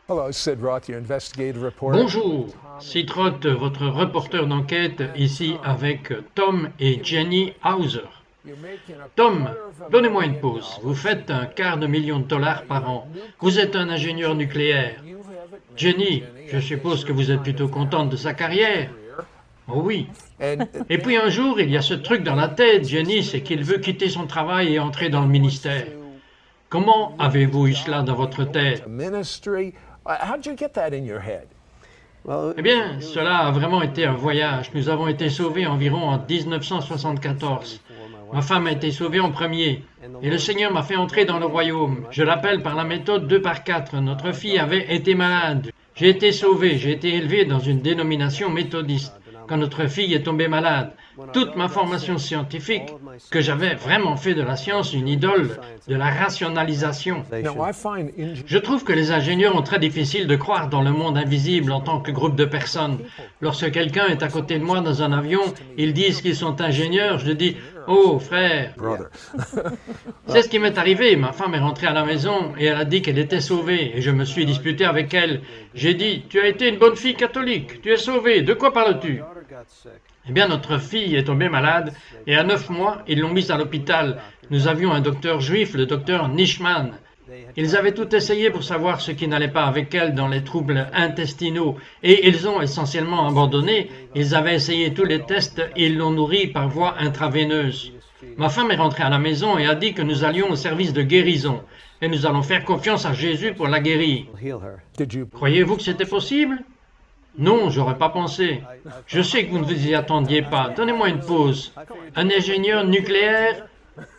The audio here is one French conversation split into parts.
Bonjour, Sid Roth, votre reporter d'enquête, ici avec Tom et Jenny Hauser. Tom, donnez-moi une pause. Vous faites $250 000 par an. Vous êtes un ingénieur nucléaire. Jenny, je suppose que vous êtes plutôt contente de sa carrière. Oh oui. Et puis un jour, il y a ce truc dans la tête, Jenny, c'est qu'il veut quitter son travail et entrer dans le ministère. Comment avez-vous eu cela dans votre tête? Eh bien, cela a vraiment été un voyage. Nous avons été sauvés environ en 1974. Ma femme a été sauvée en premier. Et le Seigneur m'a fait entrer dans le royaume. Je l'appelle par la méthode 2 par 4. Notre fille avait été malade. J'ai été sauvé. J'ai été élevé dans une dénomination méthodiste. Quand notre fille est tombée malade, toute ma formation scientifique, que j'avais vraiment fait de la science une idole, de la rationalisation. Je trouve que les ingénieurs ont très difficile de croire dans le monde invisible en tant que groupe de personnes. Lorsque quelqu'un est à côté de moi dans un avion, ils disent qu'ils sont ingénieurs, je dis « Oh, frère !» C'est ce qui m'est arrivé. Ma femme est rentrée à la maison et elle a dit qu'elle était sauvée et je me suis disputé avec elle. J'ai dit « Tu as été une bonne fille catholique, tu es sauvée, de quoi parles-tu » Eh bien, notre fille est tombée malade et à 9 mois, ils l'ont mise à l'hôpital. Nous avions un docteur juif, le docteur Nishman. Ils avaient tout essayé pour savoir ce qui n'allait pas avec elle dans les troubles intestinaux et ils ont essentiellement abandonné. Ils avaient essayé tous les tests et ils l'ont nourrie par voie intraveineuse. Ma femme est rentrée à la maison et a dit que nous allions au service de guérison et nous allons faire confiance à Jésus pour la guérir. Croyez-vous que c'était possible? Non, j'aurais pas pensé. Je sais que vous ne vous y attendiez pas. Donnez-moi une pause. Un ingénieur nucléaire?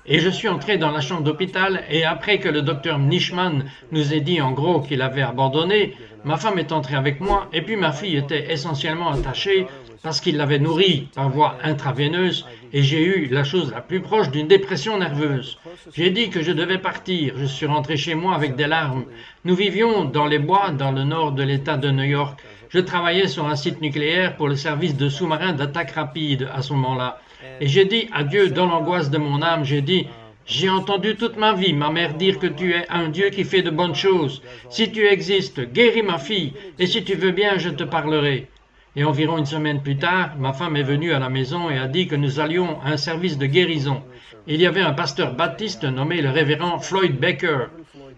Et je suis entré dans la chambre d'hôpital et après que le docteur Nishman nous ait dit en gros qu'il avait abandonné, ma femme est entrée avec moi et puis ma fille était essentiellement attachée parce qu'il l'avait nourrie par voie intraveineuse et j'ai eu la chose la plus proche d'une dépression nerveuse. J'ai dit que je devais partir. Je suis rentré chez moi avec des larmes. Nous vivions dans les bois dans le nord de l'État de New York. Je travaillais sur un site nucléaire pour le service de sous-marins d'attaque rapide à ce moment-là. Et j'ai dit à Dieu, dans l'angoisse de mon âme, j'ai dit, j'ai entendu toute ma vie ma mère dire que tu es un Dieu qui fait de bonnes choses. Si tu existes, guéris ma fille, et si tu veux bien, je te parlerai. Et environ une semaine plus tard, ma femme est venue à la maison et a dit que nous allions à un service de guérison. Il y avait un pasteur baptiste nommé le révérend Floyd Baker.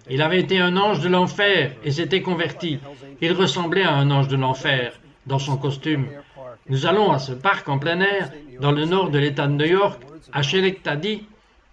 Il avait été un ange de l'enfer et s'était converti. Il ressemblait à un ange de l'enfer, dans son costume. Nous allons à ce parc en plein air, dans le nord de l'État de New York, à Schenectady,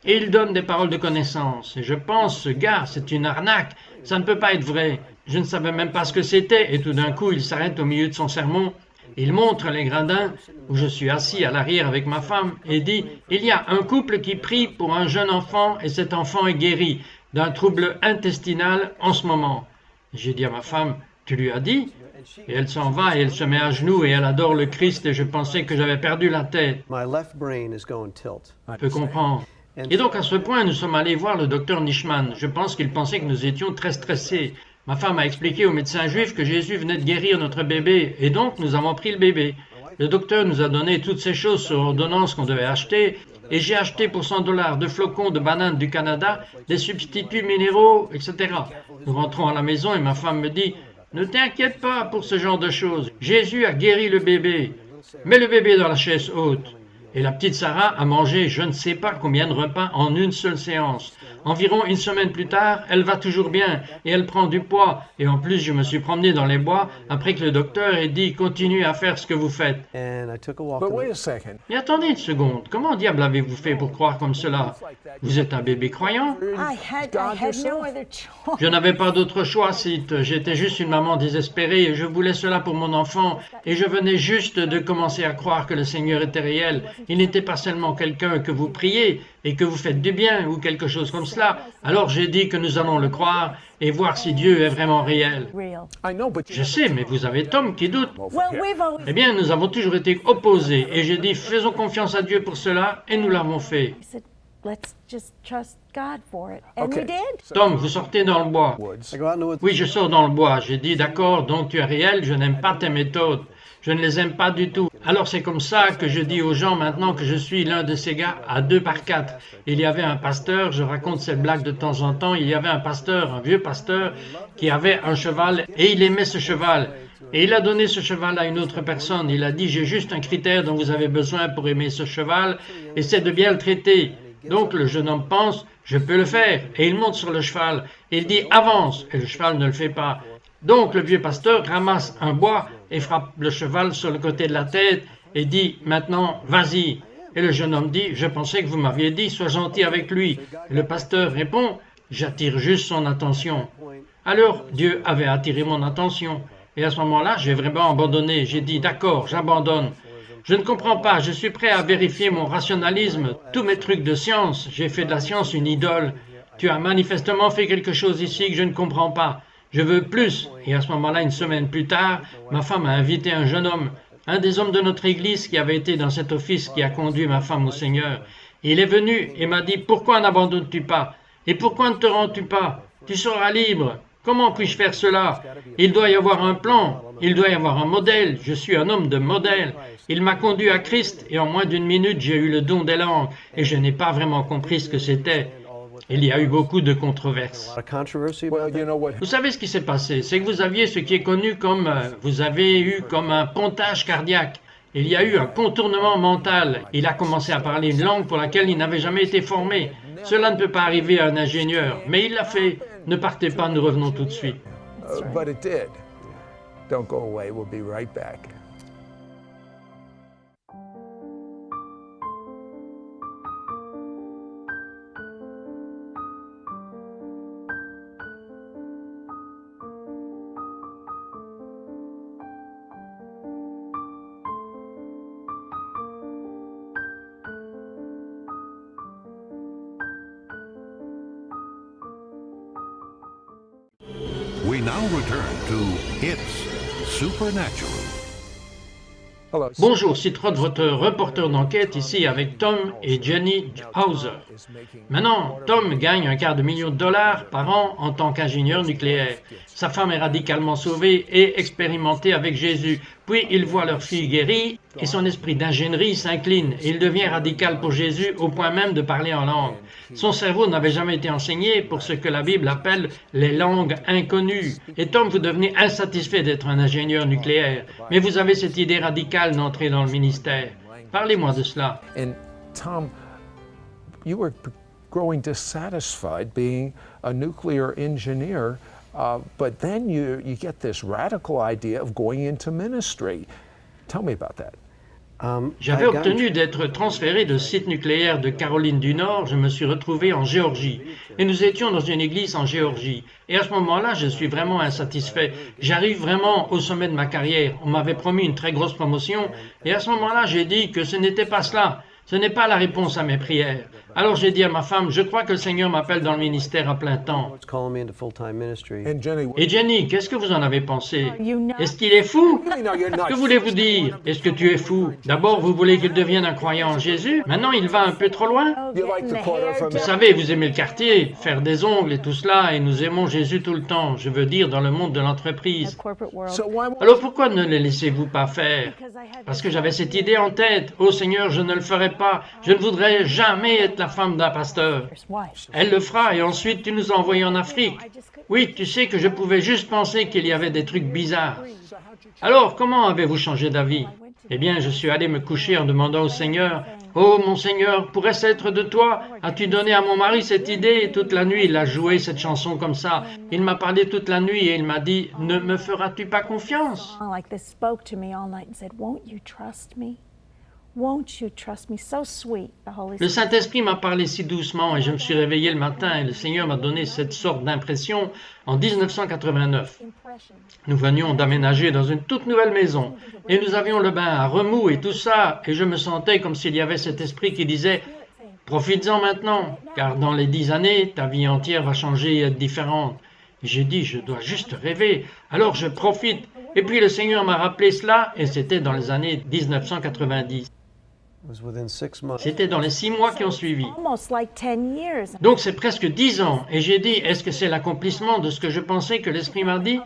et il donne des paroles de connaissance. Et je pense, ce gars, c'est une arnaque, ça ne peut pas être vrai. Je ne savais même pas ce que c'était, et tout d'un coup, il s'arrête au milieu de son sermon. Il montre les gradins où je suis assis à l'arrière avec ma femme et dit « Il y a un couple qui prie pour un jeune enfant et cet enfant est guéri d'un trouble intestinal en ce moment. » J'ai dit à ma femme « Tu lui as dit ?» Et elle s'en va et elle se met à genoux et elle adore le Christ et je pensais que j'avais perdu la tête. Je peux comprendre. Et donc à ce point, nous sommes allés voir le docteur Nishman. Je pense qu'il pensait que nous étions très stressés. Ma femme a expliqué au médecin juif que Jésus venait de guérir notre bébé et donc nous avons pris le bébé. Le docteur nous a donné toutes ces choses sur ordonnance qu'on devait acheter et j'ai acheté pour $100 de flocons de bananes du Canada, des substituts minéraux, etc. Nous rentrons à la maison et ma femme me dit « Ne t'inquiète pas pour ce genre de choses. Jésus a guéri le bébé. Mets le bébé dans la chaise haute. » Et la petite Sarah a mangé je ne sais pas combien de repas en une seule séance. Environ une semaine plus tard, elle va toujours bien et elle prend du poids. Et en plus, je me suis promené dans les bois après que le docteur ait dit « Continuez à faire ce que vous faites. » Mais attendez une seconde, comment diable avez-vous fait pour croire comme cela? Vous êtes un bébé croyant? Je n'avais pas d'autre choix, Sid. J'étais juste une maman désespérée et je voulais cela pour mon enfant. Et je venais juste de commencer à croire que le Seigneur était réel. Il n'était pas seulement quelqu'un que vous priez et que vous faites du bien ou quelque chose comme cela. Alors j'ai dit que nous allons le croire et voir si Dieu est vraiment réel. Je sais, mais vous avez Tom qui doute. Eh bien, nous avons toujours été opposés et j'ai dit faisons confiance à Dieu pour cela et nous l'avons fait. Tom, vous sortez dans le bois. Oui, je sors dans le bois. J'ai dit d'accord, donc tu es réel, je n'aime pas tes méthodes. Je ne les aime pas du tout. Alors c'est comme ça que je dis aux gens maintenant que je suis l'un de ces gars à 2 par 4. Il y avait un pasteur, je raconte cette blague de temps en temps, il y avait un pasteur, un vieux pasteur, qui avait un cheval et il aimait ce cheval. Et il a donné ce cheval à une autre personne. Il a dit, j'ai juste un critère dont vous avez besoin pour aimer ce cheval, et c'est de bien le traiter. Donc le jeune homme pense, je peux le faire. Et il monte sur le cheval. Et il dit, avance. Et le cheval ne le fait pas. Donc le vieux pasteur ramasse un bois et frappe le cheval sur le côté de la tête et dit, maintenant, vas-y. Et le jeune homme dit, je pensais que vous m'aviez dit, sois gentil avec lui. Et le pasteur répond, j'attire juste son attention. Alors Dieu avait attiré mon attention. Et à ce moment-là, j'ai vraiment abandonné. J'ai dit, d'accord, j'abandonne. Je ne comprends pas, je suis prêt à vérifier mon rationalisme, tous mes trucs de science. J'ai fait de la science une idole. Tu as manifestement fait quelque chose ici que je ne comprends pas. Je veux plus. Et à ce moment-là, une semaine plus tard, ma femme a invité un jeune homme, un des hommes de notre église qui avait été dans cet office qui a conduit ma femme au Seigneur. Et il est venu et m'a dit, pourquoi n'abandonnes-tu pas? Et pourquoi ne te rends-tu pas? Tu seras libre. Comment puis-je faire cela? Il doit y avoir un plan, il doit y avoir un modèle. Je suis un homme de modèle. Il m'a conduit à Christ et en moins d'une minute, j'ai eu le don des langues et je n'ai pas vraiment compris ce que c'était. Il y a eu beaucoup de controverses. Vous savez ce qui s'est passé? C'est que vous aviez ce qui est connu comme, vous avez eu comme un pontage cardiaque. Il y a eu un contournement mental. Il a commencé à parler une langue pour laquelle il n'avait jamais été formé. Cela ne peut pas arriver à un ingénieur, mais il l'a fait. Ne partez pas, nous revenons tout de suite. But it did. Don't go away, we'll be right back. We now return to It's Supernatural. Bonjour, c'est Rod, votre reporter d'enquête ici avec Tom et Jenny Hauser. Maintenant, Tom gagne $250 000 par an en tant qu'ingénieur nucléaire. Sa femme est radicalement sauvée et expérimentée avec Jésus. Puis il voit leur fille guérie et son esprit d'ingénierie s'incline. Et il devient radical pour Jésus au point même de parler en langue. Son cerveau n'avait jamais été enseigné pour ce que la Bible appelle les langues inconnues. Et Tom, vous devenez insatisfait d'être un ingénieur nucléaire. Mais vous avez cette idée radicale d'entrer dans le ministère. Parlez-moi de cela. And Tom, you were growing dissatisfied being a nuclear engineer, but then you get this radical idea of going into ministry. Tell me about that. J'avais obtenu d'être transféré de site nucléaire de Caroline du Nord. Je me suis retrouvé en Géorgie. Et nous étions dans une église en Géorgie. Et à ce moment-là, je suis vraiment insatisfait. J'arrive vraiment au sommet de ma carrière. On m'avait promis une très grosse promotion. Et à ce moment-là, j'ai dit que ce n'était pas cela. Ce n'est pas la réponse à mes prières. Alors j'ai dit à ma femme, je crois que le Seigneur m'appelle dans le ministère à plein temps. Et Jenny, qu'est-ce que vous en avez pensé? Est-ce qu'il est fou? Que voulez-vous dire? Est-ce que tu es fou? D'abord, vous voulez qu'il devienne un croyant en Jésus? Maintenant, il va un peu trop loin? Vous savez, vous aimez le quartier, faire des ongles et tout cela, et nous aimons Jésus tout le temps, je veux dire dans le monde de l'entreprise. Alors pourquoi ne le laissez-vous pas faire? Parce que j'avais cette idée en tête. Oh Seigneur, je ne le ferai pas. Je ne voudrais jamais être la femme d'un pasteur. Elle le fera et ensuite tu nous as envoyés en Afrique. Oui, tu sais que je pouvais juste penser qu'il y avait des trucs bizarres. Alors, comment avez-vous changé d'avis? Eh bien, je suis allé me coucher en demandant au Seigneur, « Oh, mon Seigneur, pourrait-ce être de toi? As-tu donné à mon mari cette idée? » Et toute la nuit, il a joué cette chanson comme ça. Il m'a parlé toute la nuit et il m'a dit, « Ne me feras-tu pas confiance? » Le Saint-Esprit m'a parlé si doucement et je me suis réveillé le matin et le Seigneur m'a donné cette sorte d'impression en 1989. Nous venions d'aménager dans une toute nouvelle maison et nous avions le bain à remous et tout ça et je me sentais comme s'il y avait cet esprit qui disait « Profites-en maintenant, car dans les 10 années, ta vie entière va changer et être différente. » Et j'ai dit « Je dois juste rêver, alors je profite. » Et puis le Seigneur m'a rappelé cela et c'était dans les années 1990. C'était dans les 6 mois qui ont suivi. Donc c'est presque 10 ans. Et j'ai dit, est-ce que c'est l'accomplissement de ce que je pensais que l'Esprit m'a dit?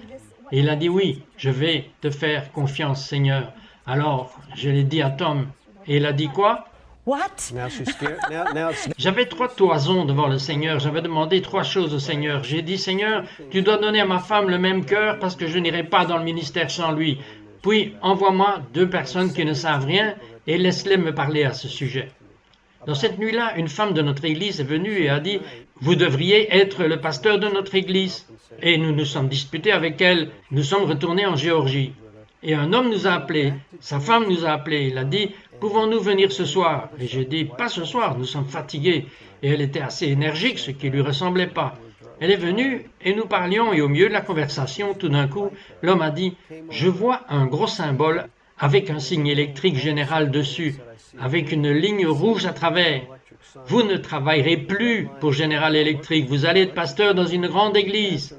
Et il a dit, oui, je vais te faire confiance, Seigneur. Alors, je l'ai dit à Tom, et il a dit quoi? What? Now she's scared. Now it's J'avais 3 toisons devant le Seigneur. J'avais demandé 3 choses au Seigneur. J'ai dit, Seigneur, tu dois donner à ma femme le même cœur parce que je n'irai pas dans le ministère sans lui. Puis, envoie-moi 2 personnes qui ne savent rien et laisse-les me parler à ce sujet. Dans cette nuit-là, une femme de notre église est venue et a dit, vous devriez être le pasteur de notre église. Et nous nous sommes disputés avec elle. Nous sommes retournés en Géorgie. Et un homme nous a appelés, sa femme nous a appelés. Il a dit, pouvons-nous venir ce soir? Et j'ai dit, pas ce soir, nous sommes fatigués. Et elle était assez énergique, ce qui lui ressemblait pas. Elle est venue et nous parlions et au milieu de la conversation, tout d'un coup, l'homme a dit, je vois un gros symbole avec un signe électrique général dessus, avec une ligne rouge à travers. Vous ne travaillerez plus pour General Electric, vous allez être pasteur dans une grande église.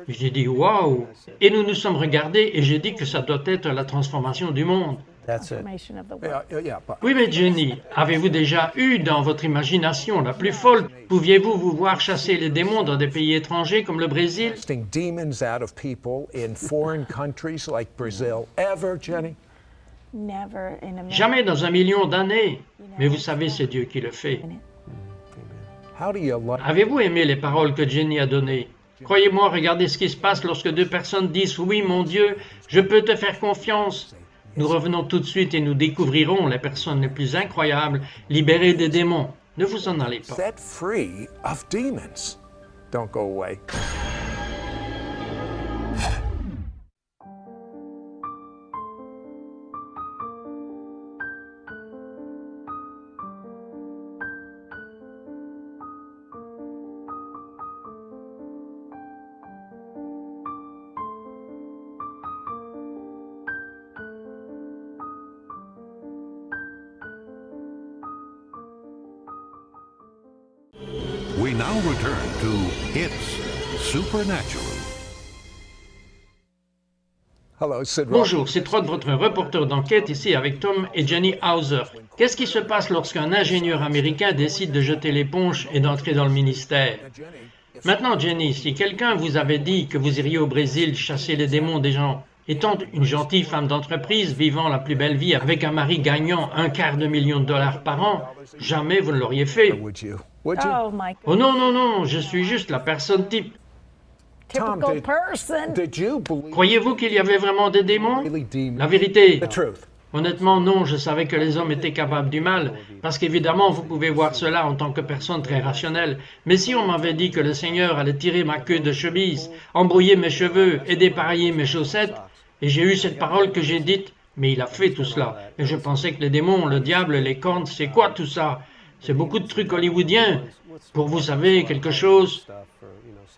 J'ai dit, waouh! Et nous nous sommes regardés et j'ai dit que ça doit être la transformation du monde. that's it. Transformation of the world. Yeah, but Oui, mais Jenny, avez-vous déjà eu dans votre imagination la plus folle, pouviez-vous vous voir chasser les démons dans des pays étrangers comme le Brésil? casting demons out of people in foreign countries like Brazil ever, Jenny? Never in a million. Jamais dans 1 million d'années. Mais vous savez, c'est Dieu qui le fait. How do you like Avez-vous aimé les paroles que Jenny a données? Croyez-moi, regardez ce qui se passe lorsque 2 personnes disent « Oui, mon Dieu, je peux te faire confiance ». Nous revenons tout de suite et nous découvrirons les personnes les plus incroyables, libérées des démons. Ne vous en allez pas. set free of demons? Don't go away. We now return to It's Supernatural. Hello, Sid Roth. Bonjour, c'est Rod, votre reporter d'enquête, ici avec Tom et Jenny Hauser. Qu'est-ce qui se passe lorsqu'un ingénieur américain décide de jeter l'éponge et d'entrer dans le ministère? Maintenant, Jenny, si quelqu'un vous avait dit que vous iriez au Brésil chasser les démons des gens, étant une gentille femme d'entreprise vivant la plus belle vie avec un mari gagnant $250 000 par an, jamais vous ne l'auriez fait. Would you? Would you? Oh my Oh non, non, non, je suis juste la personne type. Tom, typical person. Did you believe Croyez-vous qu'il y avait vraiment des démons? really demons? La vérité, The truth. honnêtement, non, je savais que les hommes étaient capables du mal, parce qu'évidemment, vous pouvez voir cela en tant que personne très rationnelle. Mais si on m'avait dit que le Seigneur allait tirer ma queue de chemise, embrouiller mes cheveux et dépareiller mes chaussettes, et j'ai eu cette parole que j'ai dite, mais il a fait tout cela. Et je pensais que les démons, le diable, les cornes, c'est quoi tout ça? C'est beaucoup de trucs hollywoodiens. Pour vous savez, quelque chose.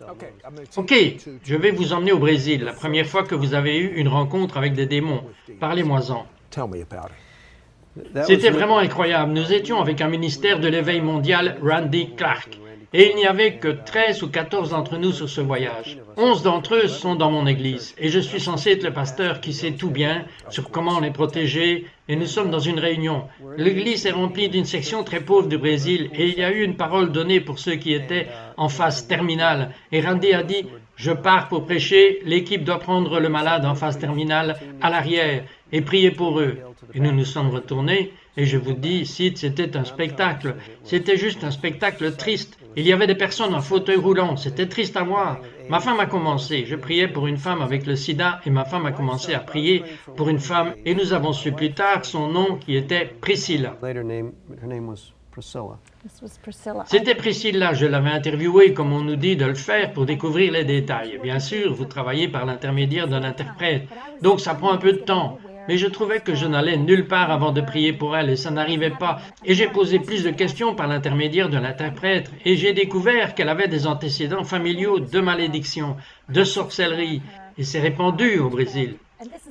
Okay, I'm gonna Ok, take you to je vais vous emmener au Brésil, la première fois que vous avez eu une rencontre avec des démons. Parlez-moi-en. tell me about it. That C'était was vraiment incroyable. Nous étions avec un ministère de l'éveil mondial, Randy Clark. Et il n'y avait que 13 ou 14 d'entre nous sur ce voyage. 11 d'entre eux sont dans mon église. Et je suis censé être le pasteur qui sait tout bien sur comment les protéger. Et nous sommes dans une réunion. L'église est remplie d'une section très pauvre du Brésil. Et il y a eu une parole donnée pour ceux qui étaient en phase terminale. Et Randy a dit, je pars pour prêcher. L'équipe doit prendre le malade en phase terminale à l'arrière et prier pour eux. Et nous nous sommes retournés. Et je vous dis, Sid, c'était un spectacle. C'était juste un spectacle triste. Il y avait des personnes en fauteuil roulant. C'était triste à voir. Ma femme a commencé. Je priais pour une femme avec le sida et ma femme a commencé à prier pour une femme. Et nous avons su plus tard son nom qui était Priscilla. later name. Her name was Priscilla. This was Priscilla. C'était Priscilla. Je l'avais interviewée comme on nous dit de le faire pour découvrir les détails. Bien sûr, vous travaillez par l'intermédiaire d'un interprète. Donc ça prend un peu de temps. Mais je trouvais que je n'allais nulle part avant de prier pour elle et ça n'arrivait pas. Et j'ai posé plus de questions par l'intermédiaire de l'interprète et j'ai découvert qu'elle avait des antécédents familiaux de malédiction, de sorcellerie et c'est répandu au Brésil.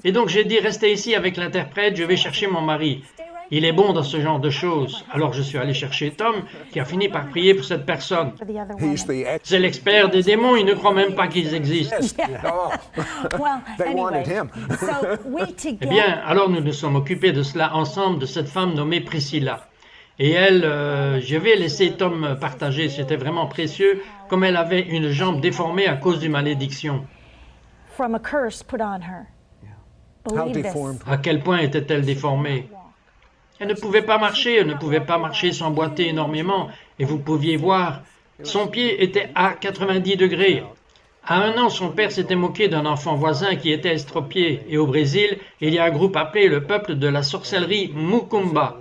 Et donc j'ai dit restez ici avec l'interprète, je vais chercher mon mari. Il est bon dans ce genre de choses. Alors je suis allé chercher Tom qui a fini par prier pour cette personne. For the other He's woman. the ex. C'est l'expert des démons, il ne croit même pas qu'ils existent. Oh, Well, They anyway, wanted him. so we Eh together. bien, alors nous nous sommes occupés de cela ensemble, de cette femme nommée Priscilla. Et elle, je vais laisser Tom partager, c'était vraiment précieux, comme elle avait une jambe déformée à cause d'une malédiction. From a curse put on her. How Believe this. deformed? À quel point était-elle déformée? Elle ne pouvait pas marcher, elle ne pouvait pas marcher sans boiter énormément. Et vous pouviez voir, son pied était à 90 degrés. À 1 an, son père s'était moqué d'un enfant voisin qui était estropié. Et au Brésil, il y a un groupe appelé le peuple de la sorcellerie Mucumba.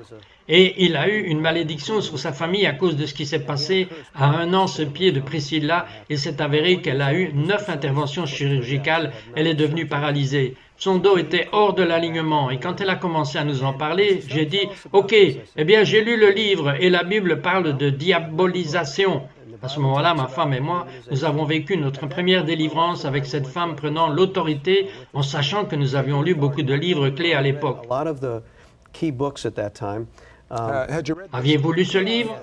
Et il a eu une malédiction sur sa famille à cause de ce qui s'est passé. À 1 an, ce pied de Priscilla, il s'est avéré qu'elle a eu 9 interventions chirurgicales. Elle est devenue paralysée. Son dos était hors de l'alignement. Et quand elle a commencé à nous en parler, j'ai dit « Ok, eh bien j'ai lu le livre et la Bible parle de diabolisation. » À ce moment-là, ma femme et moi, nous avons vécu notre première délivrance avec cette femme prenant l'autorité en sachant que nous avions lu beaucoup de livres clés à l'époque. A lot of the key books at that time. Had you read Aviez-vous lu ce livre?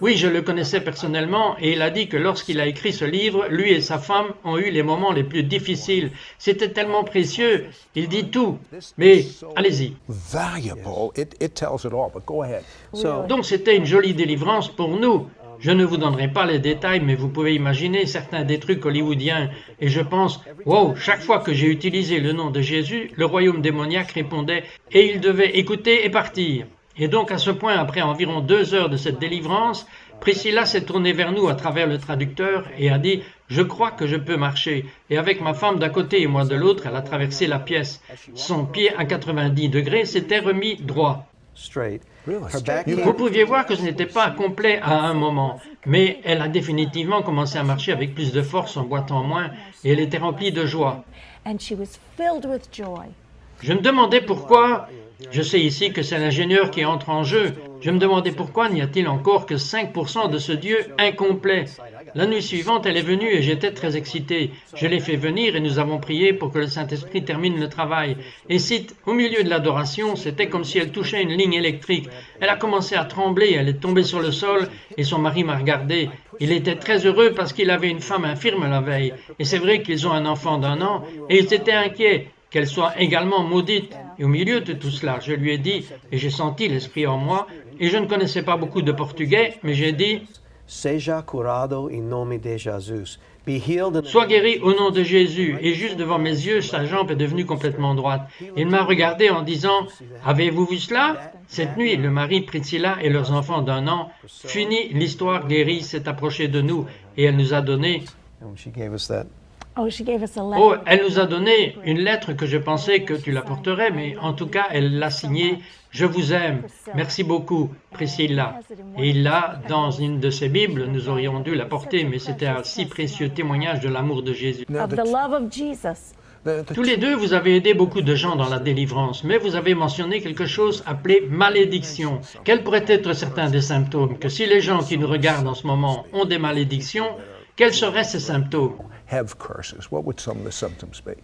Oui, je le connaissais personnellement et il a dit que lorsqu'il a écrit ce livre, lui et sa femme ont eu les moments les plus difficiles. C'était tellement précieux. Il dit tout. Mais allez-y. valuable? It tells it all, but go ahead. So Donc c'était une jolie délivrance pour nous. Je ne vous donnerai pas les détails, mais vous pouvez imaginer certains des trucs hollywoodiens. Et je pense, wow, chaque fois que j'ai utilisé le nom de Jésus, le royaume démoniaque répondait et il devait écouter et partir. Et donc à ce point, après environ 2 heures de cette délivrance, Priscilla s'est tournée vers nous à travers le traducteur et a dit « Je crois que je peux marcher ». Et avec ma femme d'un côté et moi de l'autre, elle a traversé la pièce. Son pied à 90 degrés s'était remis droit. straight. Really? Her back You- Vous pouviez voir que ce n'était pas complet à un moment, mais elle a définitivement commencé à marcher avec plus de force en boitant moins et elle était remplie de joie. And she was filled with joy. Je me demandais pourquoi, je sais ici que c'est l'ingénieur qui entre en jeu, je me demandais pourquoi n'y a-t-il encore que 5% de ce Dieu incomplet. La nuit suivante, elle est venue et j'étais très excité. Je l'ai fait venir et nous avons prié pour que le Saint-Esprit termine le travail. Et cite, au milieu de l'adoration, c'était comme si elle touchait une ligne électrique. Elle a commencé à trembler, elle est tombée sur le sol et son mari m'a regardé. Il était très heureux parce qu'il avait une femme infirme la veille. Et c'est vrai qu'ils ont un enfant d'1 an et ils étaient inquiets qu'elle soit également maudite. Et au milieu de tout cela, je lui ai dit, et j'ai senti l'Esprit en moi, et je ne connaissais pas beaucoup de portugais, mais j'ai dit, Seja curado em nome de Jesus. Be healed in sois guéri au nom de Jésus. Et juste devant mes yeux, sa jambe est devenue complètement droite. Il m'a regardé en disant, avez-vous vu cela? Cette nuit, le mari, Priscilla et leurs enfants d'1 an, fini, l'histoire guérie s'est approchée de nous, et elle nous a donné and she gave us that. Oh, she gave us a letter. Oh, elle nous a donné une lettre que je pensais que tu l'apporterais, mais en tout cas, elle l'a signée. Je vous aime. Merci beaucoup, Priscilla. Et il l'a dans une de ses Bibles. Nous aurions dû l'apporter, mais c'était un si précieux témoignage de l'amour de Jésus. Now, Of the love of Jesus. Tous les deux, vous avez aidé beaucoup de gens dans la délivrance, mais vous avez mentionné quelque chose appelé malédiction. Quels pourraient être certains des symptômes? Que si les gens qui nous regardent en ce moment ont des malédictions, quels seraient ces symptômes? have curses. What would some of the symptoms be?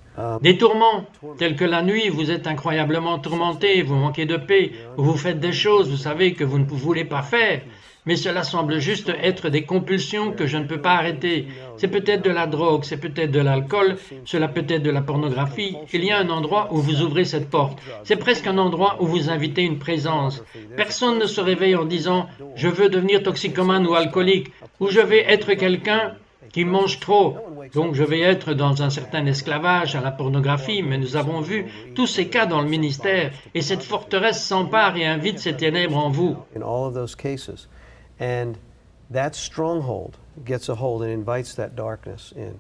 Des tourments, tels que la nuit, vous êtes incroyablement tourmenté, vous manquez de paix, ou vous faites des choses, vous savez, que vous ne voulez pas faire. Mais cela semble juste être des compulsions que je ne peux pas arrêter. C'est peut-être de la drogue, c'est peut-être de l'alcool, cela peut être de la pornographie. Il y a un endroit où vous ouvrez cette porte. C'est presque un endroit où vous invitez une présence. Personne ne se réveille en disant « je veux devenir toxicomane ou alcoolique » ou « je vais être quelqu'un qui mange trop ». Donc je vais être dans un certain esclavage à la pornographie, mais nous avons vu tous ces cas dans le ministère, et cette forteresse s'empare et invite ces ténèbres en vous. In all of those cases. And that stronghold gets a hold and invites that darkness in.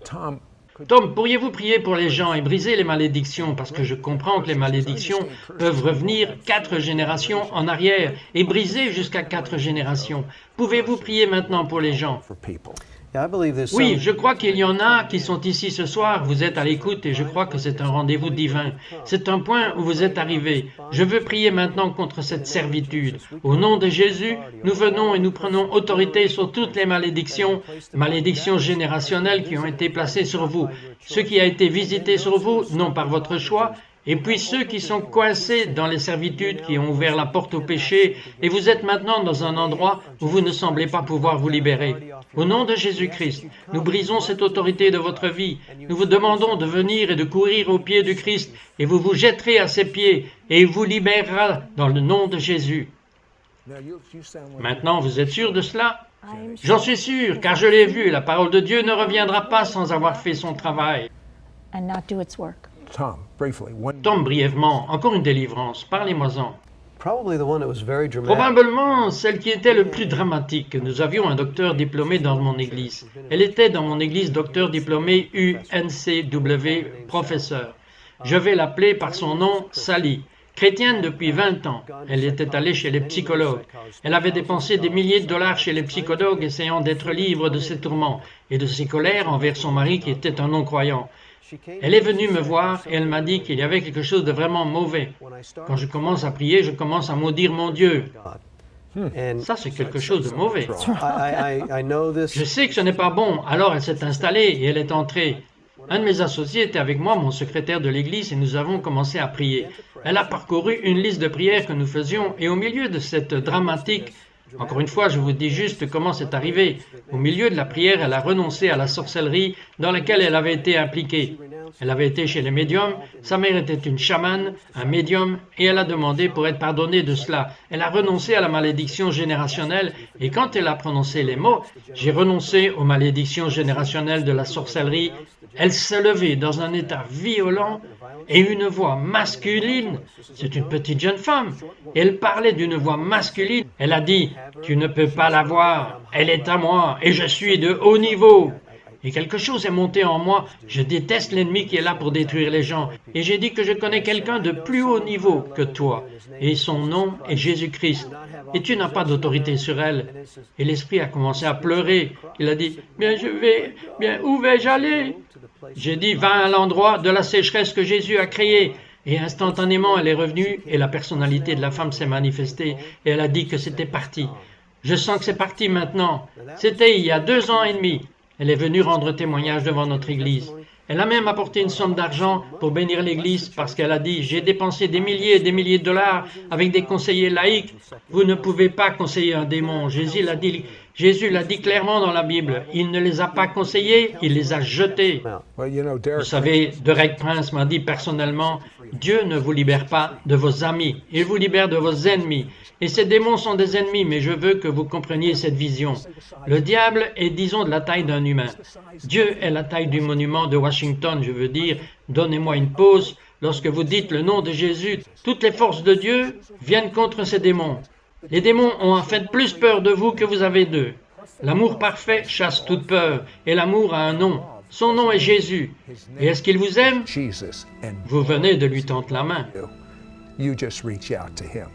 Tom, Tom, pourriez-vous prier pour les gens et briser les malédictions, parce que je comprends que les malédictions peuvent revenir 4 générations en arrière et briser jusqu'à 4 générations. Pouvez-vous prier maintenant pour les gens? for people. Yeah, I believe there's Oui, some, je crois qu'il y en a qui sont ici ce soir, vous êtes à l'écoute et je crois que c'est un rendez-vous divin. C'est un point où vous êtes arrivés. Je veux prier maintenant contre cette servitude. Au nom de Jésus, nous venons et nous prenons autorité sur toutes les malédictions générationnelles qui ont été placées sur vous. Ce qui a été visité sur vous, non par votre choix, et puis ceux qui sont coincés dans les servitudes, qui ont ouvert la porte au péché, et vous êtes maintenant dans un endroit où vous ne semblez pas pouvoir vous libérer. Au nom de Jésus-Christ, nous brisons cette autorité de votre vie. Nous vous demandons de venir et de courir aux pieds du Christ, et vous vous jetterez à ses pieds, et il vous libérera dans le nom de Jésus. Now, you sound like Maintenant, vous êtes sûr de cela? I'm J'en suis sûr, car je l'ai vu, la parole de Dieu ne reviendra pas sans avoir fait son travail. and not do its work. Tom, brièvement, encore une délivrance, parlez-moi-en. Probably the one that was very dramatic. Probablement celle qui était le plus dramatique. Nous avions un docteur diplômé dans mon église. Elle était dans mon église docteur diplômé UNCW, professeur. Je vais l'appeler par son nom, Sally. Chrétienne depuis 20 ans, elle était allée chez les psychologues. Elle avait dépensé des milliers de dollars chez les psychologues essayant d'être libre de ses tourments et de ses colères envers son mari qui était un non-croyant. Elle est venue me voir et elle m'a dit qu'il y avait quelque chose de vraiment mauvais. Quand je commence à prier, je commence à maudire mon Dieu. Ça, c'est quelque chose de mauvais. Je sais que ce n'est pas bon. Alors elle s'est installée et elle est entrée. Un de mes associés était avec moi, mon secrétaire de l'église, et nous avons commencé à prier. Elle a parcouru une liste de prières que nous faisions, et au milieu de cette dramatique, encore une fois, je vous dis juste comment c'est arrivé. Au milieu de la prière, elle a renoncé à la sorcellerie dans laquelle elle avait été impliquée. Elle avait été chez les médiums, sa mère était une chamane, un médium, et elle a demandé pour être pardonnée de cela. Elle a renoncé à la malédiction générationnelle, et quand elle a prononcé les mots « J'ai renoncé aux malédictions générationnelles de la sorcellerie », elle s'est levée dans un état violent et une voix masculine. C'est une petite jeune femme. Elle parlait d'une voix masculine. Elle a dit « Tu ne peux pas la voir, elle est à moi et je suis de haut niveau ». Et quelque chose est monté en moi. Je déteste l'ennemi qui est là pour détruire les gens. Et j'ai dit que je connais quelqu'un de plus haut niveau que toi. Et son nom est Jésus-Christ. Et tu n'as pas d'autorité sur elle. Et l'esprit a commencé à pleurer. Il a dit, bien, où vais-je aller? J'ai dit, va à l'endroit de la sécheresse que Jésus a créé. Et instantanément, elle est revenue et la personnalité de la femme s'est manifestée. Et elle a dit que c'était parti. Je sens que c'est parti maintenant. C'était il y a 2 ans et demi. Elle est venue rendre témoignage devant notre église. Elle a même apporté une somme d'argent pour bénir l'église parce qu'elle a dit « J'ai dépensé des milliers et des milliers de dollars avec des conseillers laïcs. Vous ne pouvez pas conseiller un démon. » Jésus l'a dit clairement dans la Bible. Il ne les a pas conseillés, il les a jetés. Vous savez, Derek Prince m'a dit personnellement « Dieu ne vous libère pas de vos amis, il vous libère de vos ennemis. Et ces démons sont des ennemis, mais je veux que vous compreniez cette vision. Le diable est, disons, de la taille d'un humain. Dieu est la taille du monument de Washington, je veux dire. Donnez-moi une pause. Lorsque vous dites le nom de Jésus, toutes les forces de Dieu viennent contre ces démons. Les démons ont en fait plus peur de vous que vous avez d'eux. L'amour parfait chasse toute peur, et l'amour a un nom. Son nom est Jésus. Et est-ce qu'il vous aime? Vous venez de lui tendre la main. You just reach out to him.